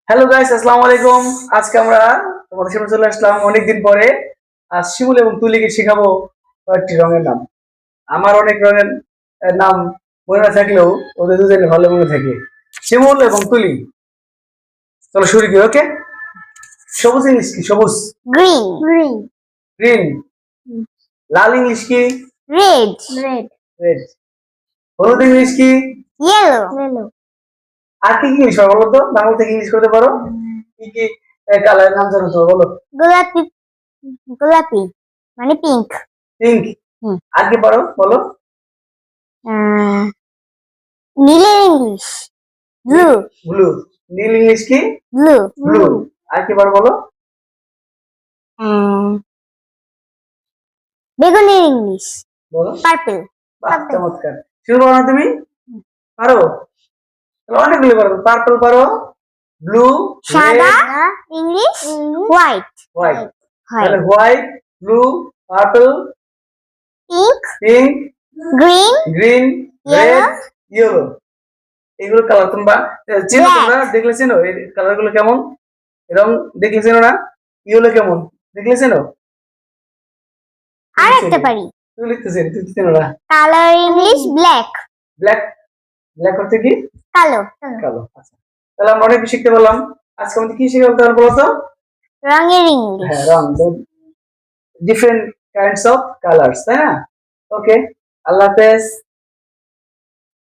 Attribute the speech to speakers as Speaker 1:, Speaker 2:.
Speaker 1: Hello guys, আসসালামু আলাইকুম। আজকে আমরা তোমাদের সামনে চলে আসলাম অনেকদিন পরে। আজ শিমুল এবং তুলিকে শেখাবো কয়েকটি রঙের নাম। আমার অনেক রঙের নাম মনে না থাকলেও ওদের দুজনের ভালো মনে থাকে। শিমুল এবং তুলি, চলো শুরু করি। ওকে, সবুজ ইংলিশ কি? সবুজ।
Speaker 2: Green.
Speaker 1: গ্রিন। লাল ইংলিশ কি?
Speaker 2: Red.
Speaker 1: রেড। হলুদ ইংলিশ কি?
Speaker 2: Yellow.
Speaker 1: আর কি কি ইংলিশ হয় বলো তো? বাংলা থেকে ইংলিশ করতে পারো? কি কি কালারের নাম জানো তো বলো?
Speaker 2: গোলাপি মানে পিঙ্ক।
Speaker 1: পিঙ্ক। আর কি পারো বলো?
Speaker 2: নীলের ইংলিশ ব্লু।
Speaker 1: ব্লু। নীল ইংলিশ কি? ব্লু। আর কি পারো বলো?
Speaker 2: বেগুনের ইংলিশ
Speaker 1: বলো।
Speaker 2: পার্পল।
Speaker 1: বাহ, চমৎকার। শুরু করো না তুমি? পারো? তাহলে অনেকগুলো পারো। পার্পল পারো, ব্লু,
Speaker 2: সাদা ইংলিশ হোয়াইট।
Speaker 1: হোয়াইট। তাহলে white, blue, purple,
Speaker 2: pink,
Speaker 1: pink,
Speaker 2: green,
Speaker 1: green, red, yellow. এগুলো কালার তোমরা চেনো? তোমরা দেখলে চেনো এই কালার গুলো কেমন? রং দেখলে চেনো না? ইয়েলো কেমন দেখলে চেনো?
Speaker 2: আর একটা পারি।
Speaker 1: তুমি লিখতেছি, তুমি চেনো না?
Speaker 2: Colour English black.
Speaker 1: Black. Black হচ্ছে কি?
Speaker 2: কালো।
Speaker 1: কালো। আচ্ছা, তাহলে আমরা অনেক শিখতে পারলাম। আজকে আমাদের কি শিখতে হবে বলো তো?
Speaker 2: রঙের ইংলিশ।
Speaker 1: হ্যাঁ, রং। ডিফারেন্ট কাইন্ডস অফ কালার্স, তাই না? ওকে, আল্লাহ হাফেজ।